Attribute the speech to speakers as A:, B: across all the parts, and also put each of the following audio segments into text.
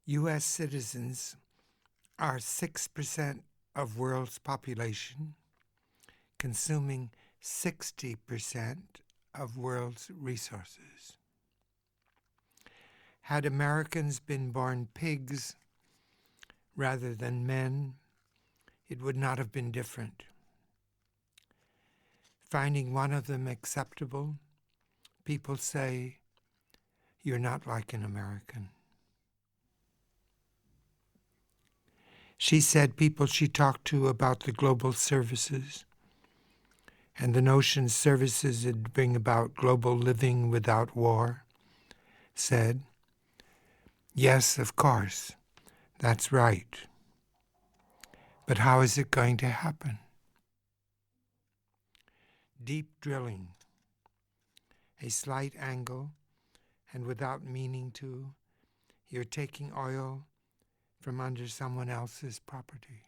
A: U.S. citizens are 6% of world's population, consuming 60% of world's resources. Had Americans been born pigs rather than men, it would not have been different. Finding one of them acceptable, people say, "You're not like an American." She said people she talked to about the global services and the notion services would bring about global living without war, said, "Yes, of course, that's right. But how is it going to happen?" Deep drilling, a slight angle, and without meaning to, you're taking oil from under someone else's property.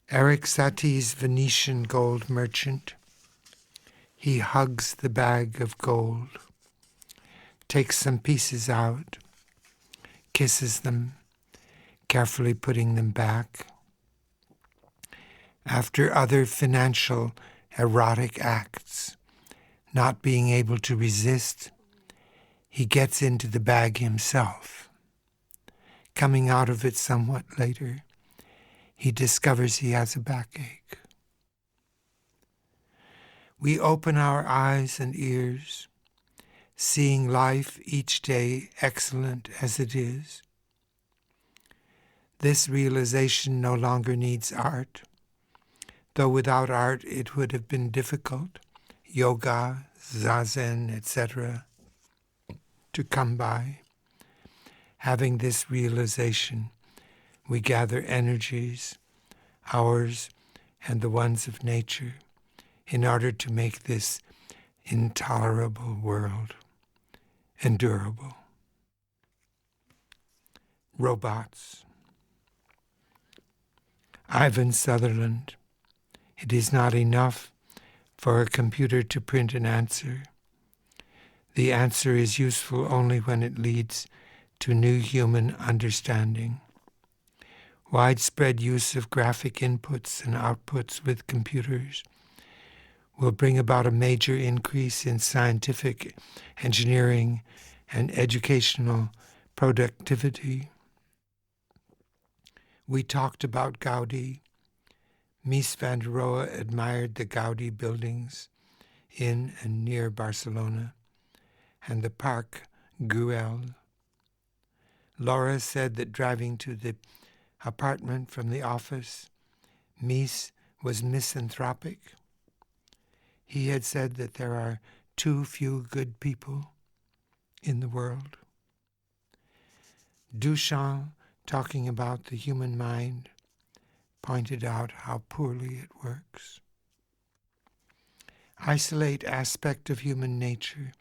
A: Eric Satie's Venetian gold merchant. He hugs the bag of gold, takes some pieces out, kisses them, carefully putting them back. After other financial erotic acts, not being able to resist, he gets into the bag himself. Coming out of it somewhat later, he discovers he has a backache. We open our eyes and ears, seeing life each day excellent as it is. This realization no longer needs art, though without art it would have been difficult, yoga, zazen, etc., to come by. Having this realization, we gather energies, ours and the ones of nature, in order to make this intolerable world endurable. Robots. Ivan Sutherland. It is not enough for a computer to print an answer. The answer is useful only when it leads to new human understanding. Widespread use of graphic inputs and outputs with computers will bring about a major increase in scientific, engineering, and educational productivity. We talked about Gaudi. Mies van der Rohe admired the Gaudi buildings in and near Barcelona and the Parc Güell. Laura said that driving to the apartment from the office, Mies was misanthropic. He had said that there are too few good people in the world. Duchamp, talking about the human mind, pointed out how poorly it works. Isolate aspect of human nature,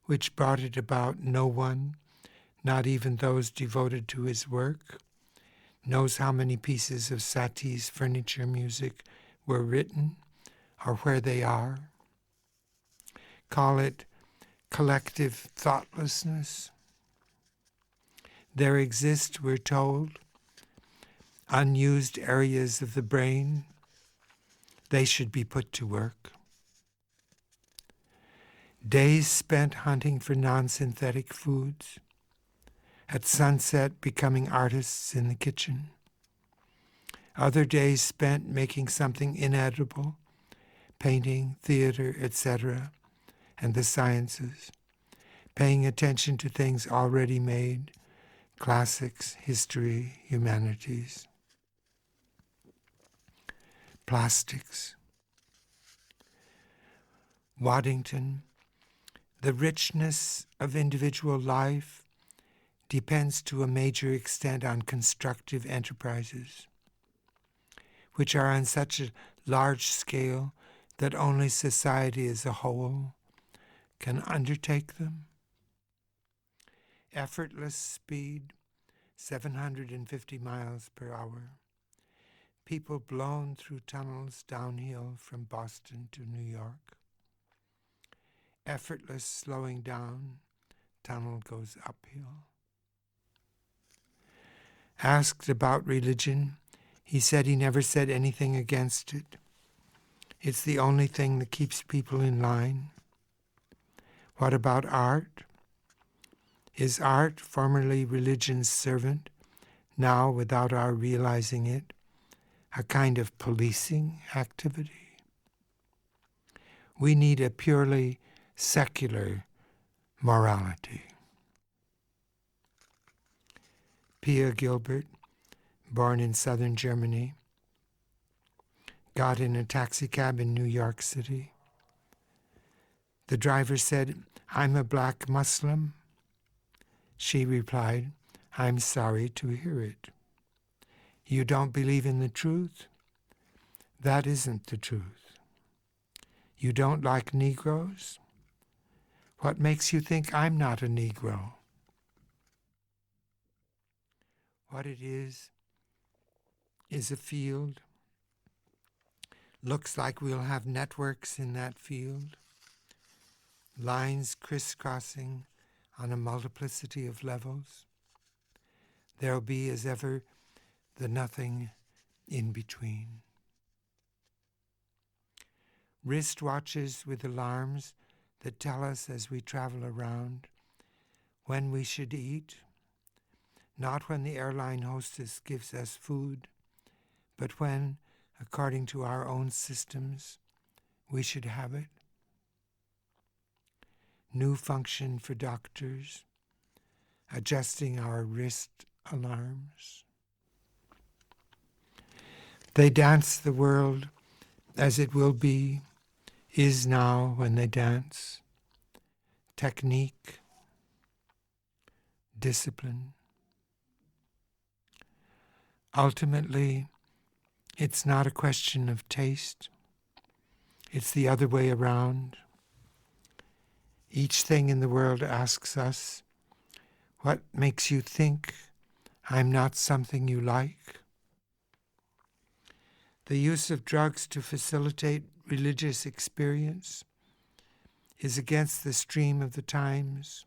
A: which brought it about no one, not even those devoted to his work, knows how many pieces of Satie's furniture music were written or where they are. Call it collective thoughtlessness. There exist, we're told, unused areas of the brain. They should be put to work. Days spent hunting for non-synthetic foods. At sunset, becoming artists in the kitchen. Other days spent making something inedible, painting, theater, etc., and the sciences, paying attention to things already made, classics, history, humanities. Plastics. Waddington. The richness of individual life depends to a major extent on constructive enterprises, which are on such a large scale that only society as a whole can undertake them. Effortless speed, 750 miles per hour. People blown through tunnels downhill from Boston to New York. Effortless slowing down, tunnel goes uphill. Asked about religion, he said he never said anything against it. It's the only thing that keeps people in line. What about art? Is art, formerly religion's servant, now, without our realizing it, a kind of policing activity? We need a purely secular morality. Pia Gilbert, born in southern Germany, got in a taxicab in New York City. The driver said, "I'm a black Muslim." She replied, "I'm sorry to hear it. You don't believe in the truth? That isn't the truth. You don't like Negroes? What makes you think I'm not a Negro?" What it is a field. Looks like we'll have networks in that field, lines crisscrossing on a multiplicity of levels. There'll be, as ever, the nothing in between. Wristwatches with alarms that tell us as we travel around when we should eat, not when the airline hostess gives us food, but when, according to our own systems, we should have it. New function for doctors, adjusting our wrist alarms. They dance the world as it will be, is now when they dance. Technique, discipline. Ultimately, it's not a question of taste. It's the other way around. Each thing in the world asks us, what makes you think I'm not something you like? The use of drugs to facilitate religious experience is against the stream of the times.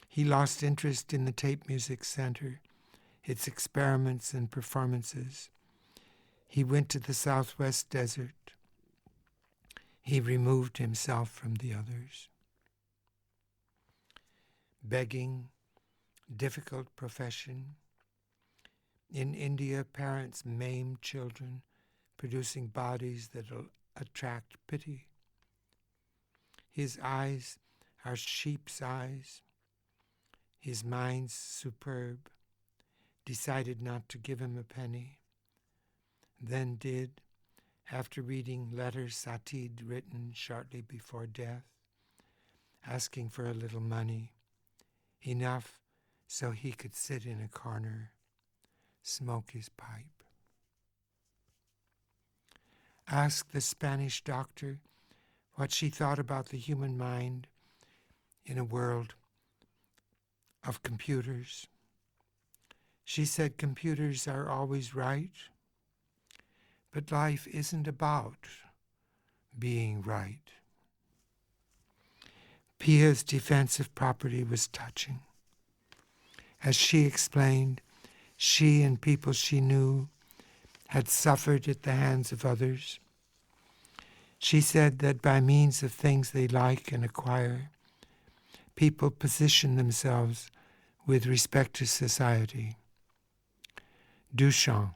A: He lost interest in the Tape Music Center, its experiments and performances. He went to the Southwest Desert. He removed himself from the others. Begging, difficult profession. In India, parents maim children, producing bodies that'll attract pity. His eyes are sheep's eyes. His mind's superb. Decided not to give him a penny. Then did, after reading letters Satid written shortly before death, asking for a little money, enough so he could sit in a corner, smoke his pipe. Asked the Spanish doctor what she thought about the human mind in a world of computers. She said computers are always right, but life isn't about being right. Pia's defense of property was touching. As she explained, she and people she knew had suffered at the hands of others. She said that by means of things they like and acquire, people position themselves with respect to society. Duchamp,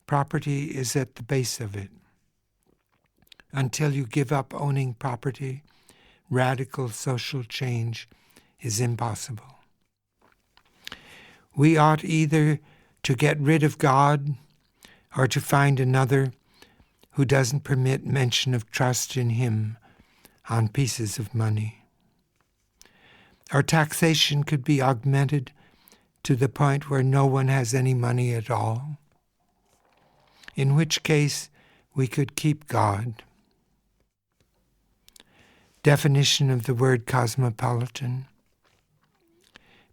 A: property is at the base of it. Until you give up owning property, radical social change is impossible. We ought either to get rid of God or to find another who doesn't permit mention of trust in him on pieces of money. Our taxation could be augmented to the point where no one has any money at all, in which case we could keep God. Definition of the word cosmopolitan: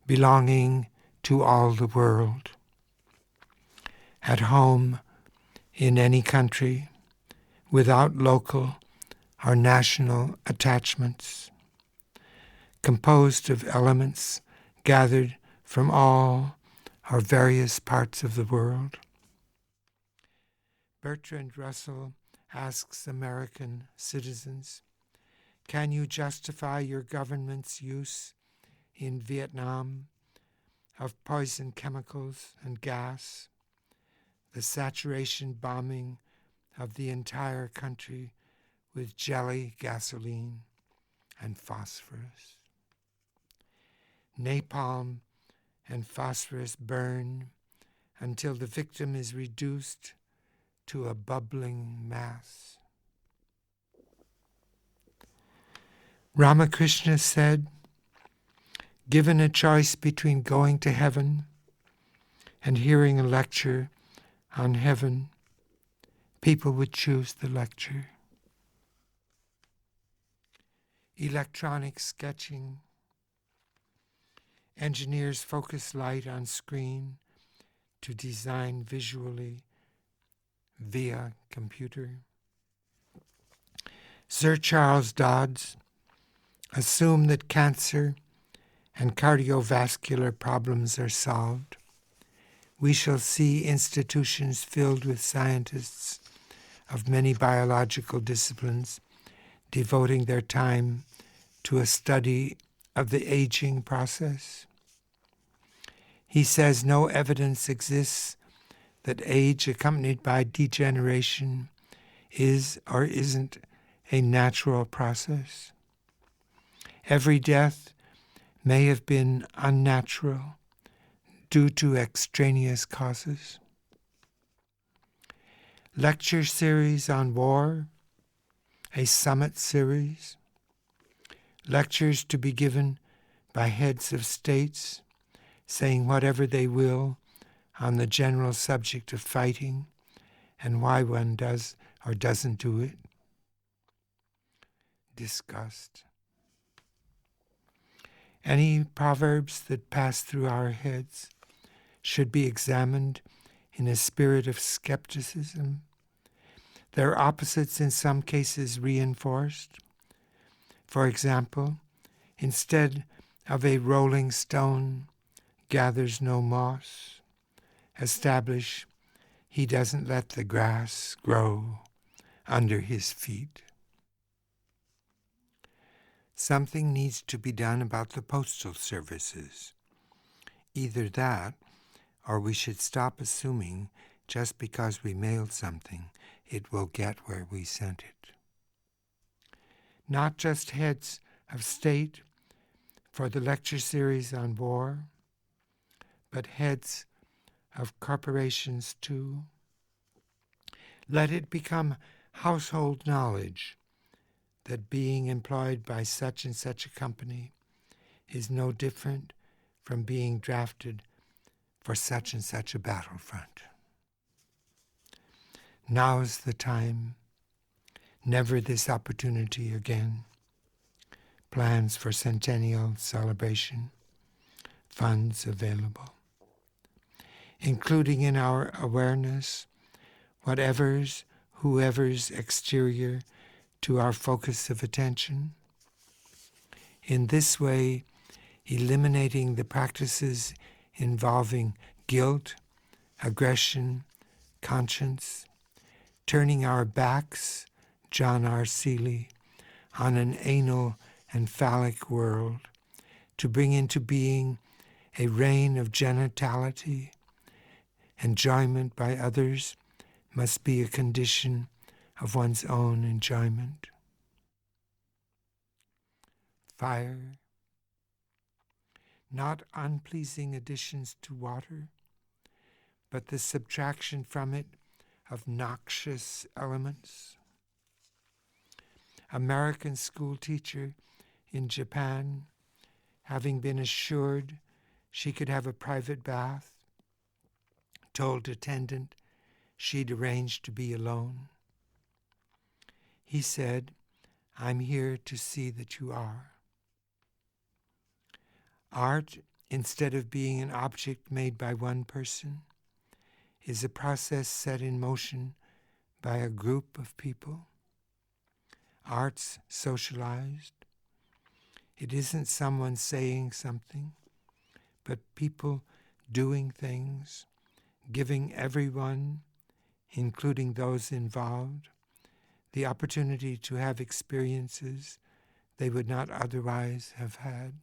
A: belonging to all the world, at home in any country, without local or national attachments. composed of elements gathered from all or various parts of the world. Bertrand Russell asks American citizens, can you justify your government's use in Vietnam of poison chemicals and gas, the saturation bombing of the entire country with jelly gasoline and phosphorus? Napalm and phosphorus burn until the victim is reduced to a bubbling mass. Ramakrishna said, given a choice between going to heaven and hearing a lecture on heaven, people would choose the lecture. Electronic sketching. Engineers focus light on screen to design visually via computer. Sir Charles Dodds assumed that cancer and cardiovascular problems are solved. We shall see institutions filled with scientists of many biological disciplines devoting their time to a study of the aging process. He says no evidence exists that age accompanied by degeneration is or isn't a natural process. Every death may have been unnatural due to extraneous causes. Lecture series on war, a summit series, lectures to be given by heads of states saying whatever they will on the general subject of fighting and why one does or doesn't do it. Discussed. Any proverbs that pass through our heads should be examined in a spirit of skepticism. Their opposites in some cases reinforced. For example, instead of a rolling stone gathers no moss, establish he doesn't let the grass grow under his feet. Something needs to be done about the postal services. Either that, or we should stop assuming just because we mailed something, it will get where we sent it. Not just heads of state for the lecture series on war, but heads of corporations too. Let it become household knowledge that being employed by such and such a company is no different from being drafted for such and such a battlefront. Now's the time, never this opportunity again. Plans for centennial celebration, funds available. Including in our awareness whoever's exterior to our focus of attention. In this way, eliminating the practices involving guilt, aggression, conscience, turning our backs, John R. Seeley, on an anal and phallic world, to bring into being a reign of genitality. Enjoyment by others must be a condition of one's own enjoyment. Fire, not unpleasing additions to water, but the subtraction from it of noxious elements. American school teacher in Japan, having been assured she could have a private bath, told attendant she'd arranged to be alone. He said, "I'm here to see that you are." Art, instead of being an object made by one person, is a process set in motion by a group of people. Art's socialized. It isn't someone saying something, but people doing things, giving everyone, including those involved, the opportunity to have experiences they would not otherwise have had.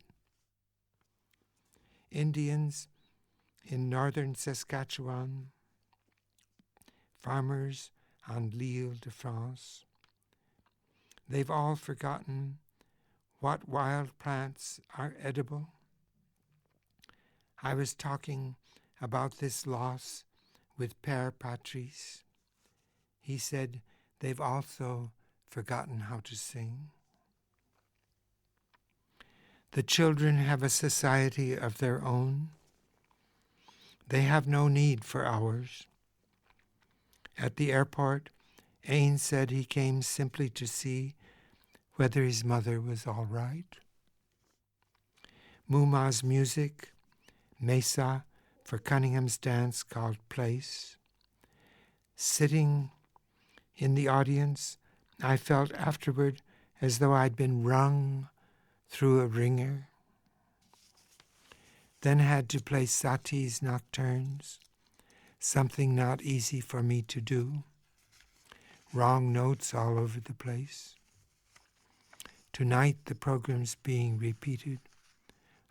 A: Indians in northern Saskatchewan, farmers on l'Île de France, they've all forgotten what wild plants are edible. I was talking about this loss with Père Patrice. He said they've also forgotten how to sing. The children have a society of their own. They have no need for ours. At the airport, Ain said he came simply to see whether his mother was all right. Muma's music, Mesa for Cunningham's dance called Place. Sitting in the audience, I felt afterward as though I'd been wrung through a wringer. Then had to play Satie's nocturnes, something not easy for me to do. Wrong notes all over the place. Tonight the program's being repeated.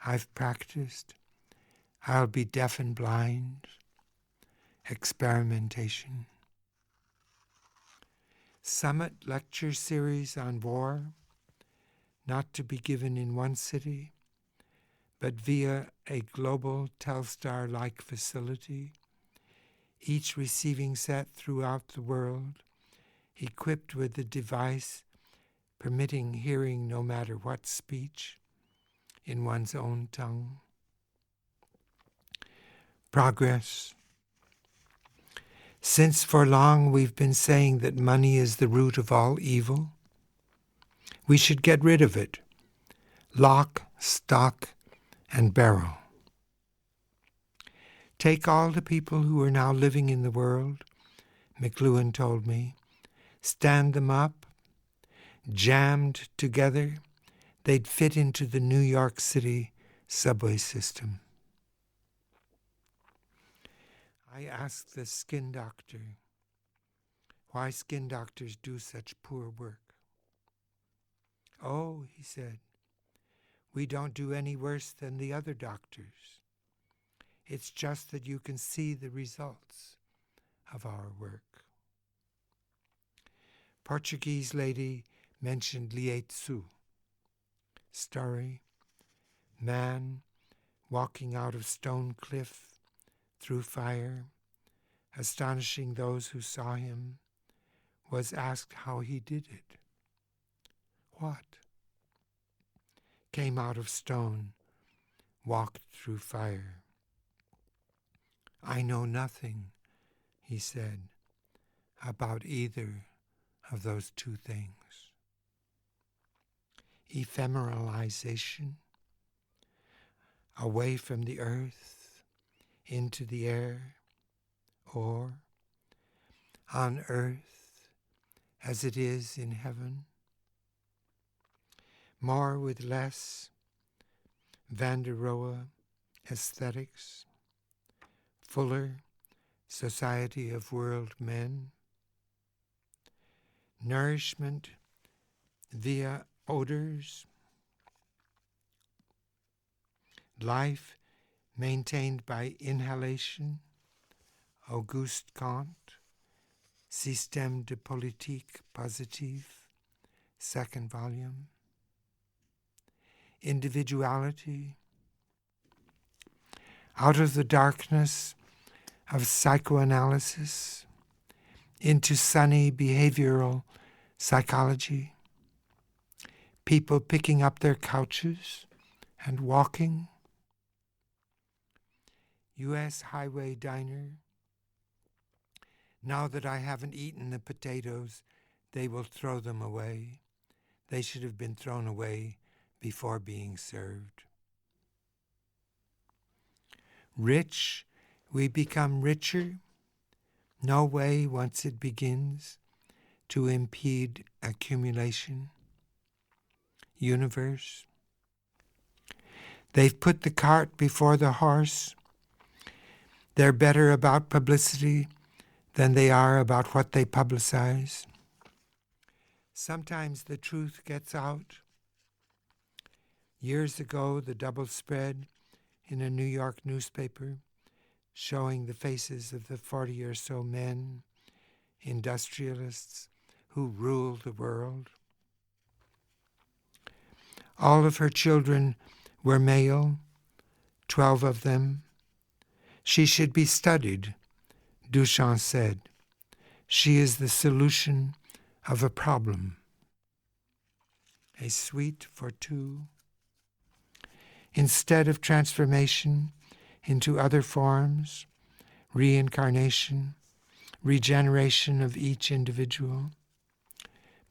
A: I've practiced. I'll be deaf and blind. Experimentation. Summit lecture series on war, not to be given in one city, but via a global Telstar-like facility, each receiving set throughout the world, equipped with a device permitting hearing no matter what speech in one's own tongue. Progress. Since for long we've been saying that money is the root of all evil, we should get rid of it. Lock, stock, and barrel. Take all the people who are now living in the world, McLuhan told me, stand them up, jammed together, they'd fit into the New York City subway system. I asked the skin doctor why skin doctors do such poor work. Oh, he said, we don't do any worse than the other doctors. It's just that you can see the results of our work. Portuguese lady mentioned Lietzu. Story, man walking out of stone cliff through fire, astonishing those who saw him, was asked how he did it. What? Came out of stone, walked through fire. I know nothing, he said, about either of those two things. Ephemeralization, away from the earth, into the air, or on earth as it is in heaven. More with less, Van der Rohe aesthetics, Fuller, Society of World Men, nourishment via odors, life maintained by inhalation, Auguste Comte, Système de politique positive, 2nd volume. Individuality, out of the darkness of psychoanalysis into sunny behavioral psychology, people picking up their couches and walking. U.S. highway diner. Now that I haven't eaten the potatoes, they will throw them away. They should have been thrown away before being served. Rich, we become richer. No way, once it begins, to impede accumulation. Universe, They've put the cart before the horse. They're better about publicity than they are about what they publicize. Sometimes the truth gets out. Years ago, the double spread in a New York newspaper showing the faces of the 40 or so men, industrialists who rule the world. All of her children were male, 12 of them. She should be studied, Duchamp said. She is the solution of a problem. A suite for two. Instead of transformation into other forms, reincarnation, regeneration of each individual,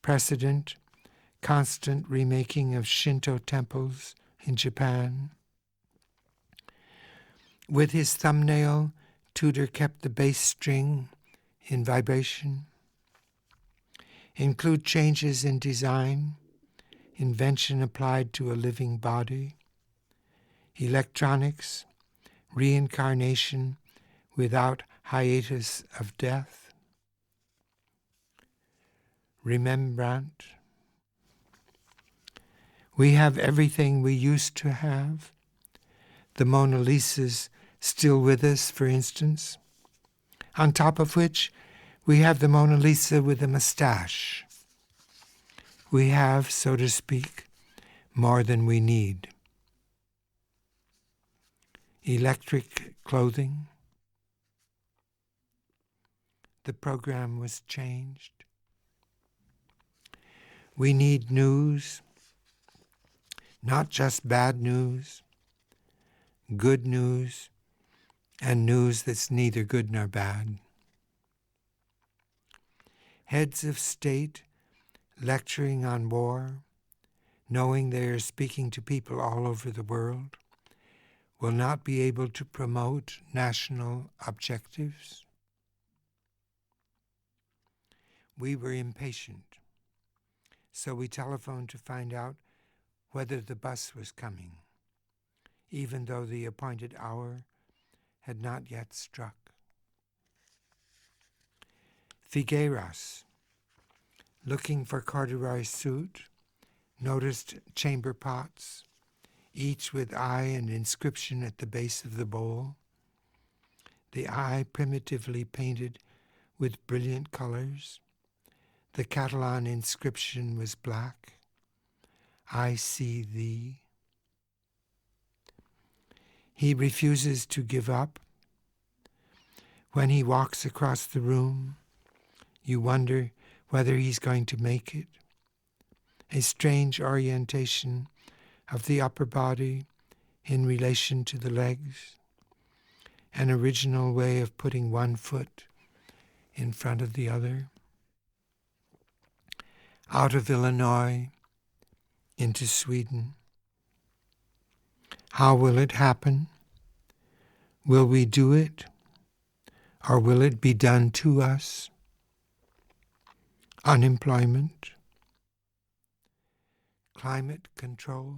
A: precedent, constant remaking of Shinto temples in Japan. With his thumbnail, Tudor kept the bass string in vibration. Include changes in design, invention applied to a living body, electronics, reincarnation without hiatus of death. Rembrandt. We have everything we used to have. The Mona Lisa's still with us, for instance, on top of which we have the Mona Lisa with a mustache. We have, so to speak, more than we need. Electric clothing. The program was changed. We need news, not just bad news, good news, and news that's neither good nor bad. Heads of state lecturing on war, knowing they are speaking to people all over the world, will not be able to promote national objectives. We were impatient, so we telephoned to find out whether the bus was coming, even though the appointed hour had not yet struck. Figueras, looking for corduroy suit, noticed chamber pots, each with eye and inscription at the base of the bowl. The eye primitively painted with brilliant colors. The Catalan inscription was black. I see thee. He refuses to give up. When he walks across the room, you wonder whether he's going to make it. A strange orientation of the upper body in relation to the legs. An original way of putting one foot in front of the other. Out of Illinois into Sweden. How will it happen? Will we do it? Or will it be done to us? Unemployment. Climate control.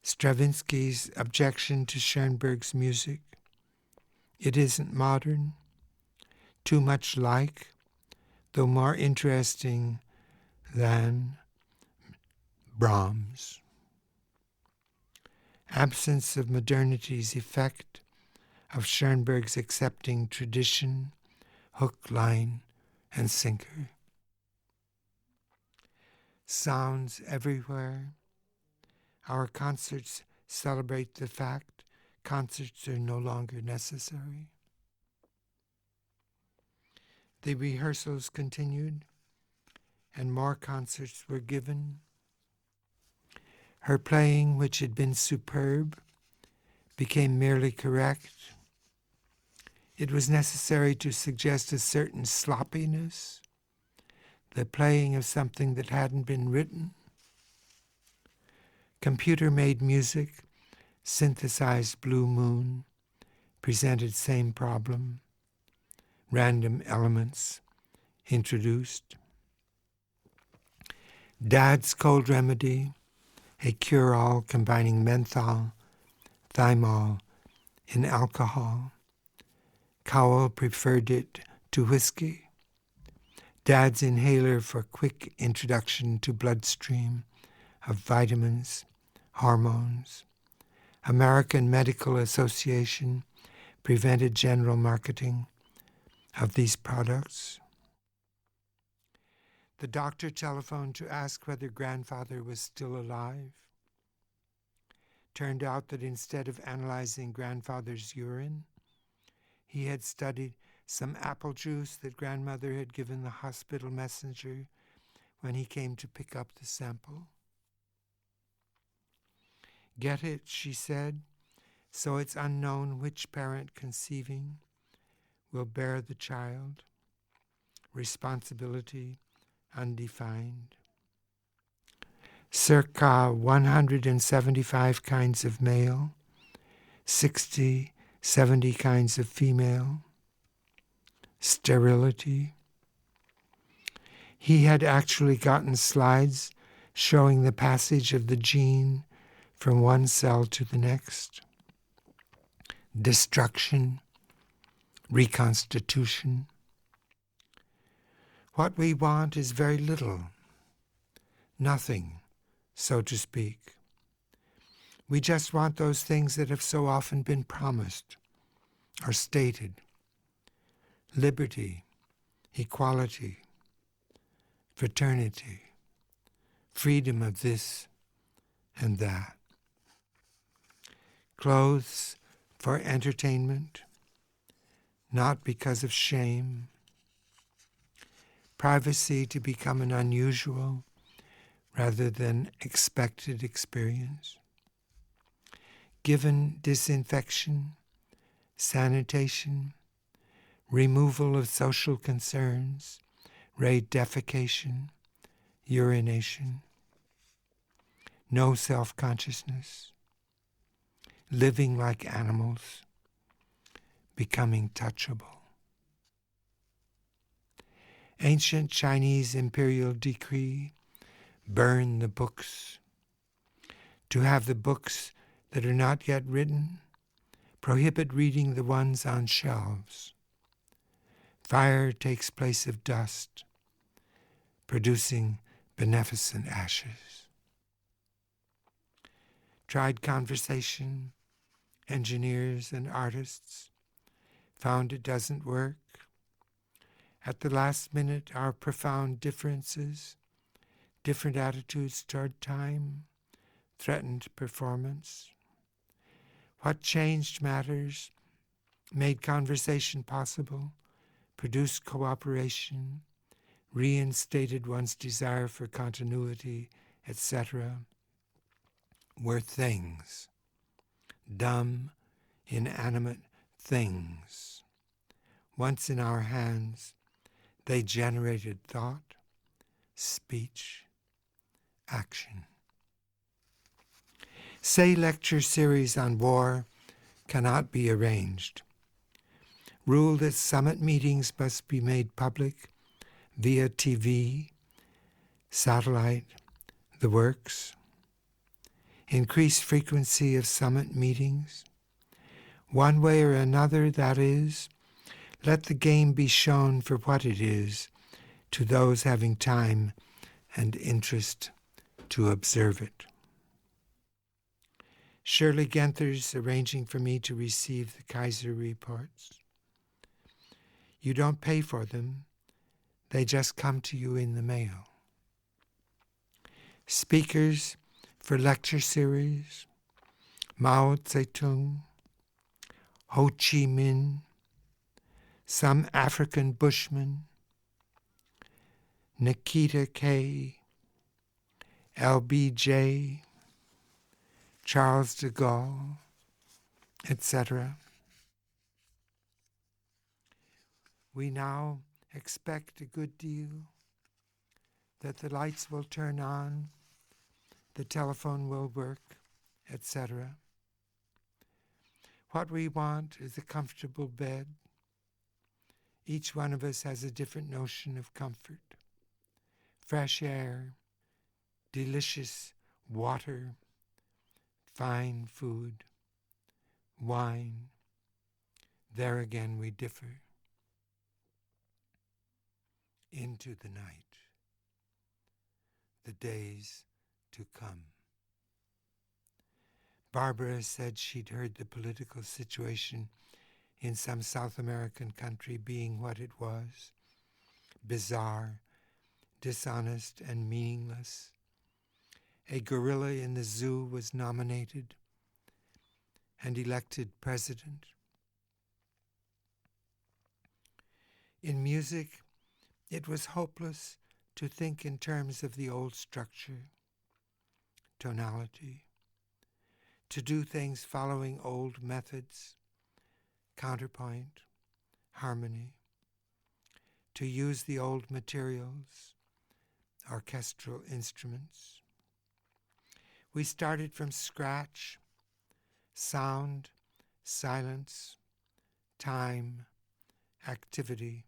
A: Stravinsky's objection to Schoenberg's music. It isn't modern. Too much like, though more interesting than Brahms. Absence of modernity's effect, of Schoenberg's accepting tradition, hook, line, and sinker. Sounds everywhere. Our concerts celebrate the fact concerts are no longer necessary. The rehearsals continued, and more concerts were given. Her playing, which had been superb, became merely correct. It was necessary to suggest a certain sloppiness, the playing of something that hadn't been written. Computer-made music, synthesized Blue Moon, presented same problem. Random elements introduced. Dad's Cold Remedy, a cure-all combining menthol, thymol, and alcohol. Cowell preferred it to whiskey. Dad's inhaler for quick introduction to bloodstream of vitamins, hormones. American Medical Association prevented general marketing of these products. The doctor telephoned to ask whether grandfather was still alive. Turned out that instead of analyzing grandfather's urine, he had studied some apple juice that grandmother had given the hospital messenger when he came to pick up the sample. Get it, she said, so it's unknown which parent conceiving will bear the child. Responsibility undefined. Circa 175 kinds of male, 60, 70 kinds of female. Sterility. He had actually gotten slides showing the passage of the gene from one cell to the next. Destruction, reconstitution. What we want is very little, nothing, so to speak. We just want those things that have so often been promised or stated. Liberty, equality, fraternity, freedom of this and that. Clothes for entertainment, not because of shame. Privacy to become an unusual rather than expected experience. Given disinfection, sanitation, removal of social concerns, defecation, urination, no self-consciousness, living like animals, becoming touchable. Ancient Chinese imperial decree, burn the books. To have the books that are not yet written, prohibit reading the ones on shelves. Fire takes place of dust, producing beneficent ashes. Tried conversation, engineers and artists, found it doesn't work. At the last minute, our profound differences, different attitudes toward time, threatened performance. What changed matters, made conversation possible, produced cooperation, reinstated one's desire for continuity, etc., were things, dumb, inanimate things. Once in our hands, they generated thought, speech, action. Say lecture series on war cannot be arranged. Rule that summit meetings must be made public via TV, satellite, the works. Increase frequency of summit meetings. One way or another, that is, let the game be shown for what it is to those having time and interest to observe it. Shirley Genther's arranging for me to receive the Kaiser reports. You don't pay for them, they just come to you in the mail. Speakers for lecture series, Mao Zedong, Ho Chi Minh, some African Bushman, Nikita K., LBJ, Charles de Gaulle, etc. We now expect a good deal, that the lights will turn on, the telephone will work, etc. What we want is a comfortable bed. Each one of us has a different notion of comfort. Fresh air, delicious, water, fine food, wine. There again we differ. Into the night, the days to come. Barbara said she'd heard the political situation in some South American country being what it was, bizarre, dishonest, and meaningless. A gorilla in the zoo was nominated and elected president. In music, it was hopeless to think in terms of the old structure, tonality, to do things following old methods, counterpoint, harmony, to use the old materials, orchestral instruments. We started from scratch, sound, silence, time, activity.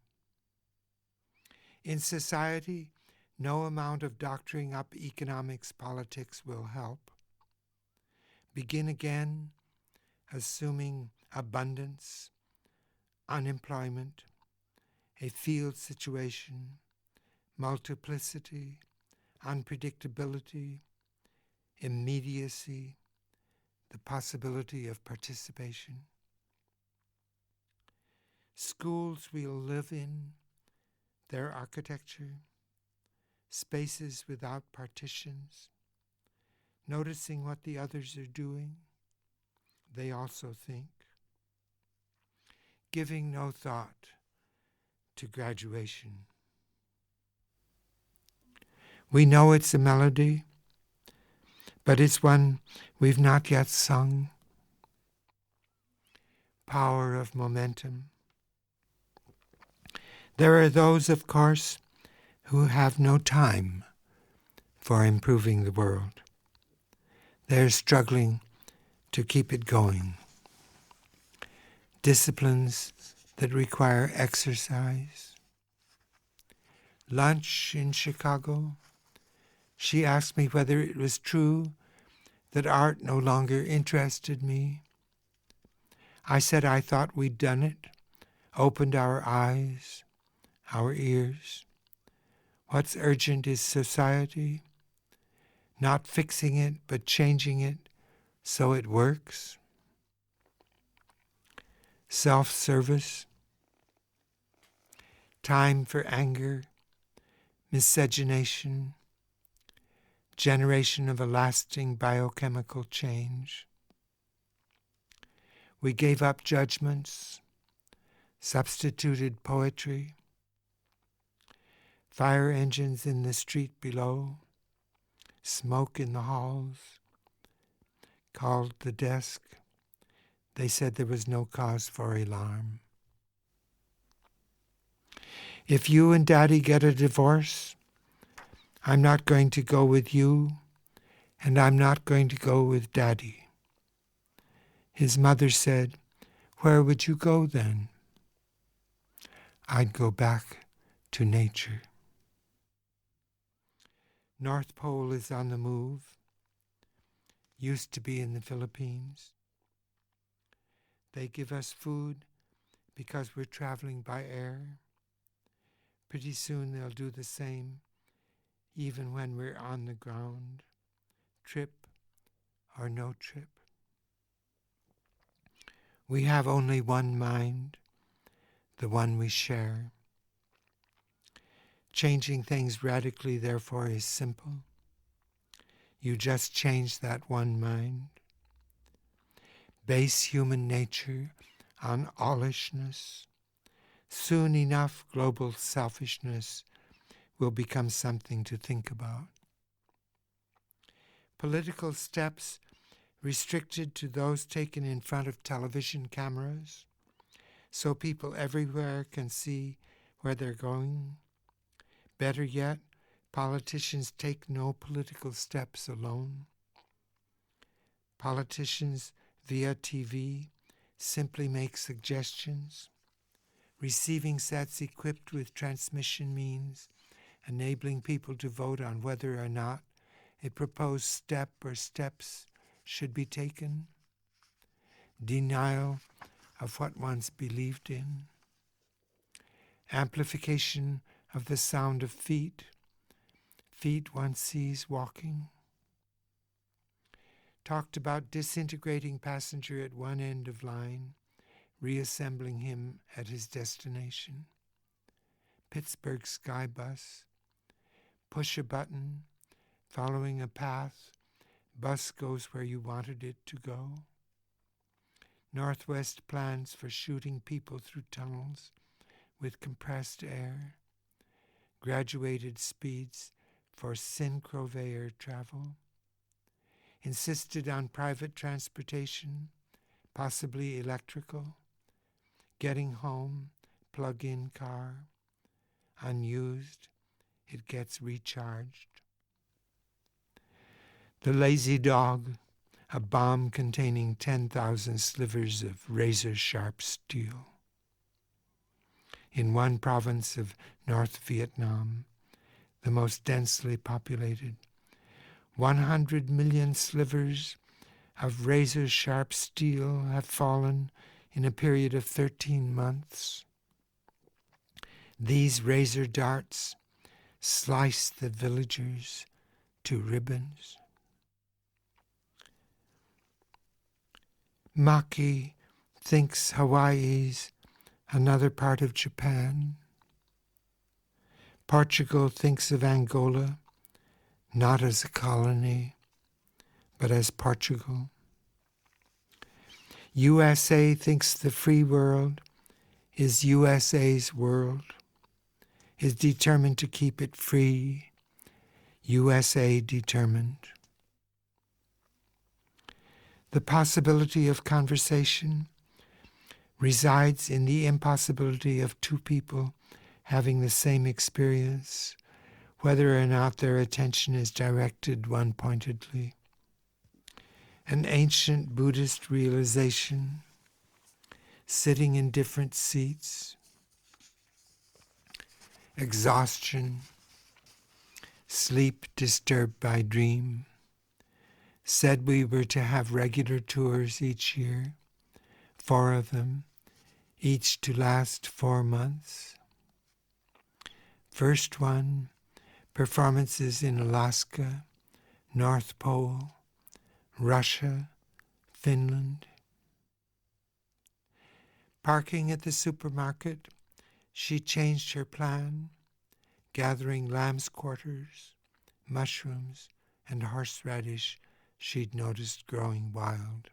A: In society, no amount of doctoring up economics, politics will help. Begin again, assuming abundance, unemployment, a field situation, multiplicity, unpredictability, immediacy, the possibility of participation. Schools we'll live in, their architecture, spaces without partitions, noticing what the others are doing, they also think, giving no thought to graduation. We know it's a melody, but it's one we've not yet sung. Power of momentum. There are those, of course, who have no time for improving the world. They're struggling to keep it going. Disciplines that require exercise. Lunch in Chicago, she asked me whether it was true that art no longer interested me. I said I thought we'd done it, opened our eyes, our ears. What's urgent is society, not fixing it, but changing it so it works. Self-service, time for anger, miscegenation, generation of a lasting biochemical change. We gave up judgments, substituted poetry, fire engines in the street below, smoke in the halls, called the desk. They said there was no cause for alarm. If you and Daddy get a divorce, I'm not going to go with you, and I'm not going to go with Daddy. His mother said, "Where would you go then?" I'd go back to nature. North Pole is on the move. Used to be in the Philippines. They give us food because we're traveling by air. Pretty soon they'll do the same, even when we're on the ground, trip or no trip. We have only one mind, the one we share. Changing things radically, therefore, is simple. You just change that one mind. Base human nature on allishness. Soon enough, global selfishness will become something to think about. Political steps restricted to those taken in front of television cameras, so people everywhere can see where they're going. Better yet, politicians take no political steps alone. Politicians via TV simply make suggestions. Receiving sets equipped with transmission means, enabling people to vote on whether or not a proposed step or steps should be taken, denial of what one's believed in, amplification of the sound of feet one sees walking, talked about disintegrating passenger at one end of line, reassembling him at his destination, Pittsburgh sky bus, push a button, following a path, bus goes where you wanted it to go, Northwest plans for shooting people through tunnels with compressed air, graduated speeds for synchro air travel, insisted on private transportation, possibly electrical, getting home, plug-in car, unused, it gets recharged. The lazy dog, a bomb containing 10,000 slivers of razor-sharp steel. In one province of North Vietnam, the most densely populated, 100 million slivers of razor-sharp steel have fallen in a period of 13 months. These razor darts slice the villagers to ribbons. Maki thinks Hawaii's another part of Japan. Portugal thinks of Angola not as a colony, but as Portugal. USA thinks the free world is USA's world, is determined to keep it free, USA determined. The possibility of conversation resides in the impossibility of two people having the same experience, whether or not their attention is directed one-pointedly. An ancient Buddhist realization, sitting in different seats, exhaustion, sleep disturbed by dream, said we were to have regular tours each year, 4 of them, each to last 4 months. First one, performances in Alaska, North Pole, Russia, Finland. Parking at the supermarket, she changed her plan, gathering lamb's quarters, mushrooms, and horseradish she'd noticed growing wild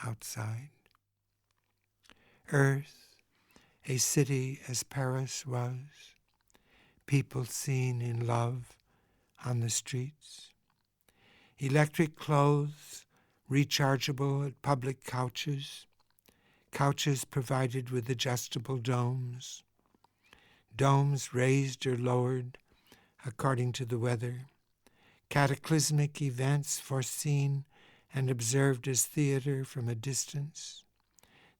A: outside. Earth, a city as Paris was, people seen in love on the streets, electric clothes, rechargeable at public couches, couches provided with adjustable domes, domes raised or lowered according to the weather, cataclysmic events foreseen and observed as theater from a distance,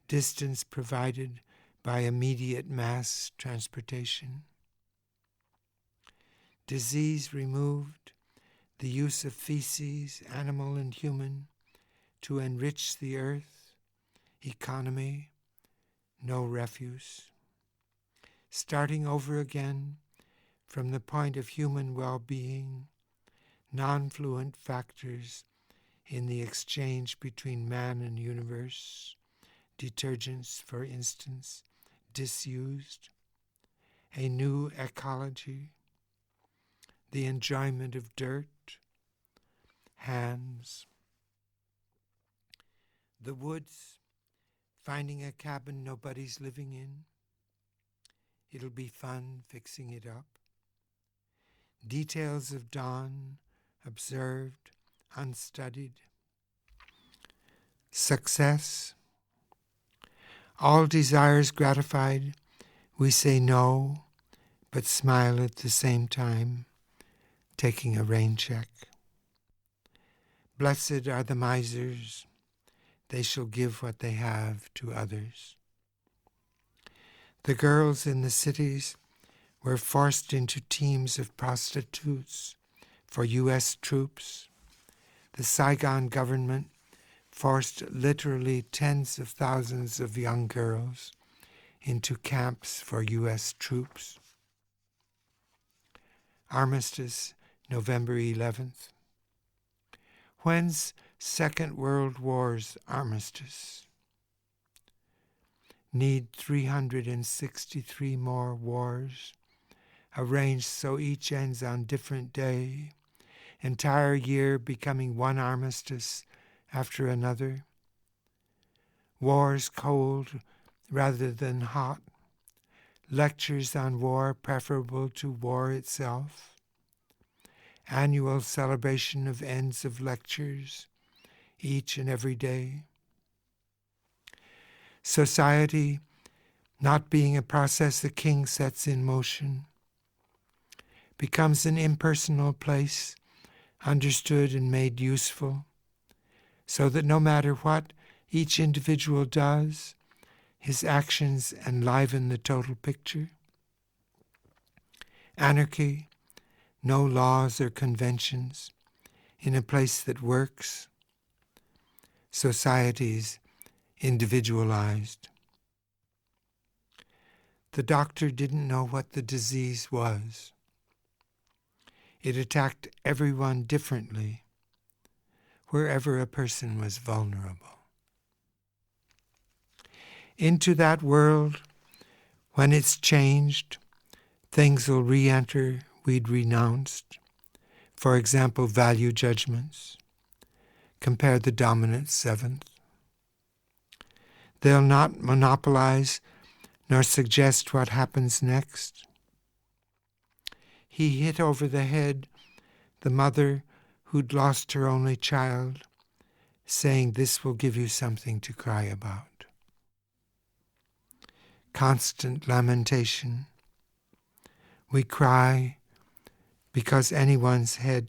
A: distance provided by immediate mass transportation. Disease removed, the use of feces, animal and human, to enrich the earth, economy, no refuse. Starting over again from the point of human well-being, non-fluent factors in the exchange between man and universe, detergents, for instance, disused, a new ecology, the enjoyment of dirt, hands, the woods, finding a cabin nobody's living in. It'll be fun fixing it up. Details of dawn, observed, unstudied. Success. All desires gratified, we say no, but smile at the same time, taking a rain check. Blessed are the misers, they shall give what they have to others. The girls in the cities were forced into teams of prostitutes for U.S. troops. The Saigon government forced literally tens of thousands of young girls into camps for U.S. troops. Armistice, November 11th. When's Second World War's armistice? Need 363 more wars, arranged so each ends on different day, entire year becoming one armistice after another. Wars cold rather than hot, lectures on war preferable to war itself, annual celebration of ends of lectures each and every day. Society not being a process the king sets in motion, becomes an impersonal place, understood and made useful, so that no matter what each individual does, his actions enliven the total picture. Anarchy, no laws or conventions, in a place that works. Societies individualized. The doctor didn't know what the disease was. It attacked everyone differently, wherever a person was vulnerable. Into that world, when it's changed, things will re-enter we'd renounced. For example, value judgments. Compare the dominant seventh. They'll not monopolize nor suggest what happens next. He hit over the head the mother who'd lost her only child, saying, "This will give you something to cry about." Constant lamentation. We cry because anyone's head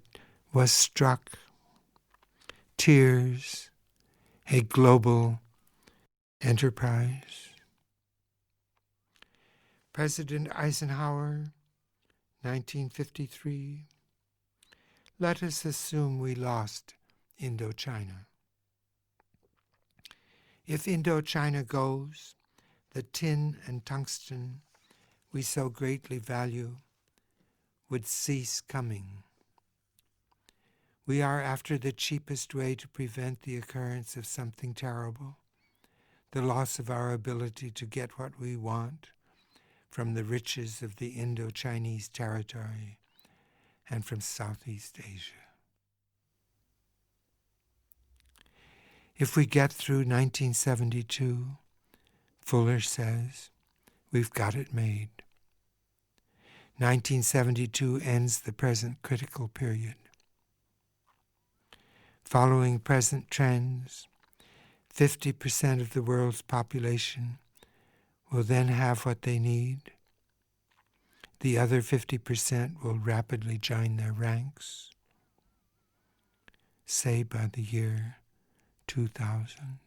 A: was struck. Tears, a global enterprise. President Eisenhower, 1953. Let us assume we lost Indochina. If Indochina goes, the tin and tungsten we so greatly value would cease coming. We are after the cheapest way to prevent the occurrence of something terrible, the loss of our ability to get what we want from the riches of the Indo-Chinese territory and from Southeast Asia. If we get through 1972, Fuller says, we've got it made. 1972 ends the present critical period. Following present trends, 50% of the world's population will then have what they need. The other 50% will rapidly join their ranks, say by the year 2000.